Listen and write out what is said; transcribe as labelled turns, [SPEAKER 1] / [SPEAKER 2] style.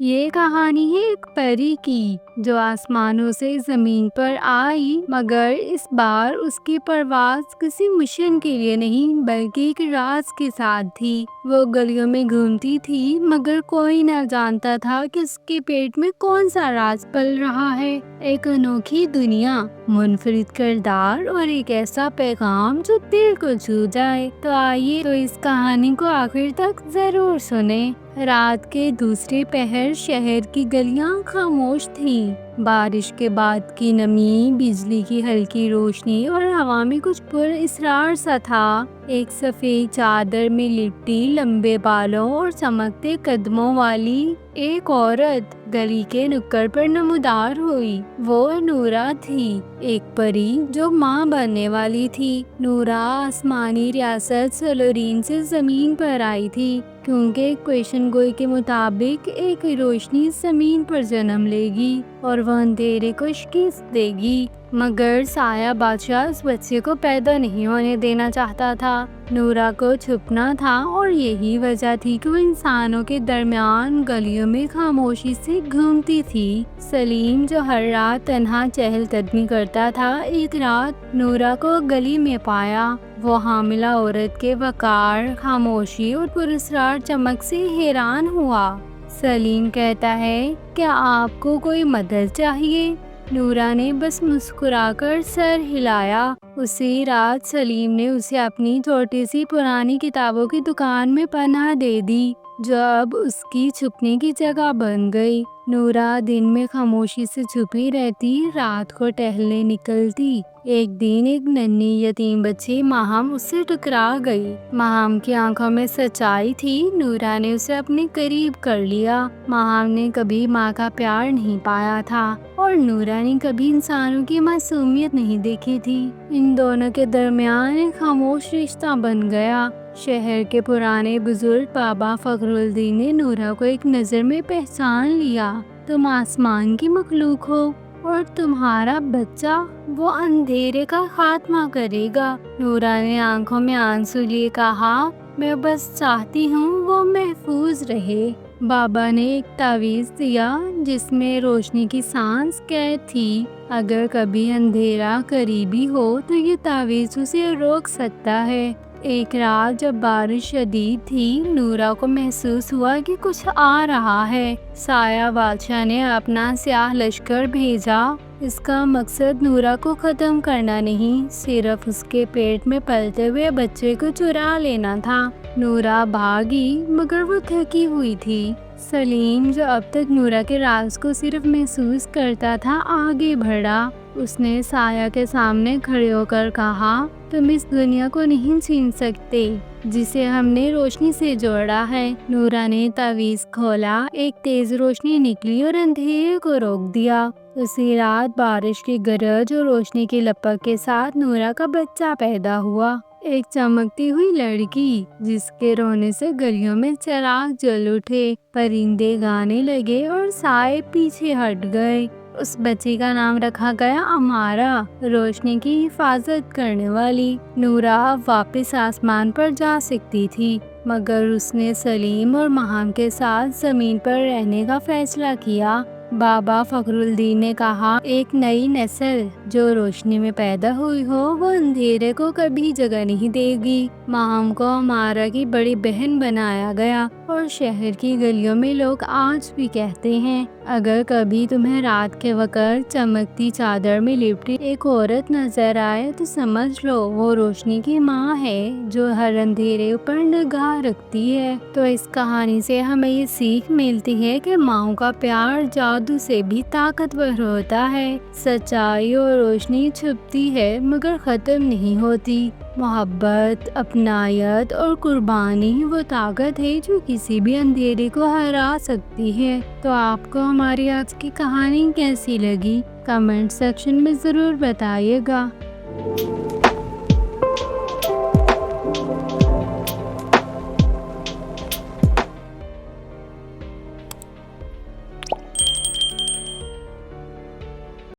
[SPEAKER 1] یہ کہانی ہے ایک پری کی جو آسمانوں سے زمین پر آئی، مگر اس بار اس کی پرواز کسی مشن کے لیے نہیں بلکہ ایک راز کے ساتھ تھی۔ وہ گلیوں میں گھومتی تھی مگر کوئی نہ جانتا تھا کہ اس کے پیٹ میں کون سا راز پل رہا ہے۔ ایک انوکھی دنیا، منفرد کردار اور ایک ایسا پیغام جو دل کو چھو جائے۔ تو آئیے تو اس کہانی کو آخر تک ضرور سنیں۔ رات کے دوسرے پہر شہر کی گلیاں خاموش تھیں۔ بارش کے بعد کی نمی، بجلی کی ہلکی روشنی اور ہوا میں کچھ پر اسرار سا تھا۔ ایک سفید چادر میں لپٹی، لمبے بالوں اور چمکتے قدموں والی ایک عورت گلی کے نکڑ پر نمودار ہوئی۔ وہ نورا تھی، ایک پری جو ماں بننے والی تھی۔ نورا آسمانی ریاست سلورین سے زمین پر آئی تھی، کیونکہ ایک پیشن گوئی کے مطابق ایک روشنی زمین پر جنم لے گی اور وہ اندھیرے کو شکست دے گی۔ مگر سایہ بادشاہ اس بچے کو پیدا نہیں ہونے دینا چاہتا تھا۔ نورا کو چھپنا تھا اور یہی وجہ تھی کہ وہ انسانوں کے درمیان گلیوں میں خاموشی سے گھومتی تھی۔ سلیم جو ہر رات تنہا چہل قدمی کرتا تھا، ایک رات نورا کو گلی میں پایا۔ وہ حاملہ عورت کے وقار، خاموشی اور پراسرار چمک سے حیران ہوا۔ سلیم کہتا ہے، کیا آپ کو کوئی مدد چاہیے؟ نورا نے بس مسکرا کر سر ہلایا۔ اسی رات سلیم نے اسے اپنی چھوٹی سی پرانی کتابوں کی دکان میں پناہ دے دی، جو اب اس کی چھپنے کی جگہ بن گئی۔ نورا دن میں خاموشی سے چھپی رہتی، رات کو ٹہلنے نکلتی۔ ایک دن ایک ننھی یتیم بچی ماہم اس سے ٹکرا گئی۔ ماہم کی آنکھوں میں سچائی تھی۔ نورا نے اسے اپنے قریب کر لیا۔ ماہم نے کبھی ماں کا پیار نہیں پایا تھا اور نورا نے کبھی انسانوں کی معصومیت نہیں دیکھی تھی۔ ان دونوں کے درمیان ایک خاموش رشتہ بن گیا۔ شہر کے پرانے بزرگ بابا فخرالدین نے نورا کو ایک نظر میں پہچان لیا۔ تم آسمان کی مخلوق ہو اور تمہارا بچہ وہ اندھیرے کا خاتمہ کرے گا۔ نورا نے آنکھوں میں آنسو لیے کہا، میں بس چاہتی ہوں وہ محفوظ رہے۔ بابا نے ایک تعویذ دیا جس میں روشنی کی سانس قید تھی۔ اگر کبھی اندھیرا قریبی ہو تو یہ تعویذ اسے روک سکتا ہے۔ ایک رات جب بارش شدید تھی، نورا کو محسوس ہوا کہ کچھ آ رہا ہے۔ سایہ بادشاہ نے اپنا سیاہ لشکر بھیجا۔ اس کا مقصد نورا کو ختم کرنا نہیں، صرف اس کے پیٹ میں پلتے ہوئے بچے کو چرا لینا تھا۔ نورا بھاگی مگر وہ تھکی ہوئی تھی۔ سلیم جو اب تک نورا کے راز کو صرف محسوس کرتا تھا، آگے بڑھا۔ اس نے سایہ کے سامنے کھڑے ہو کر کہا، تم اس دنیا کو نہیں چھین سکتے جسے ہم نے روشنی سے جوڑا ہے۔ نورا نے تعویذ کھولا، ایک تیز روشنی نکلی اور اندھیرے کو روک دیا۔ اسی رات بارش کی گرج اور روشنی کی لپک کے ساتھ نورا کا بچہ پیدا ہوا، ایک چمکتی ہوئی لڑکی جس کے رونے سے گلیوں میں چراغ جل اٹھے، پرندے گانے لگے اور سائے پیچھے ہٹ گئے۔ اس بچی کا نام رکھا گیا امارا، روشنی کی حفاظت کرنے والی۔ نورا اب واپس آسمان پر جا سکتی تھی، مگر اس نے سلیم اور ماہم کے ساتھ زمین پر رہنے کا فیصلہ کیا۔ بابا فخرالدین نے کہا، ایک نئی نسل جو روشنی میں پیدا ہوئی ہو وہ اندھیرے کو کبھی جگہ نہیں دے گی۔ ماہم کو امارا کی بڑی بہن بنایا گیا اور شہر کی گلیوں میں لوگ آج بھی کہتے ہیں، اگر کبھی تمہیں رات کے وقت چمکتی چادر میں لپٹی ایک عورت نظر آئے تو سمجھ لو وہ روشنی کی ماں ہے جو ہر اندھیرے پر نگاہ رکھتی ہے۔ تو اس کہانی سے ہمیں یہ سیکھ ملتی ہے کہ ماؤں کا پیار جادو سے بھی طاقتور ہوتا ہے۔ سچائی اور روشنی چھپتی ہے مگر ختم نہیں ہوتی۔ محبت، اپنائیت اور قربانی وہ طاقت ہے جو کسی بھی اندھیرے کو ہرا سکتی ہے۔ تو آپ کو ہماری آج کی کہانی کیسی لگی؟ کمنٹ سیکشن میں ضرور بتائیے گا۔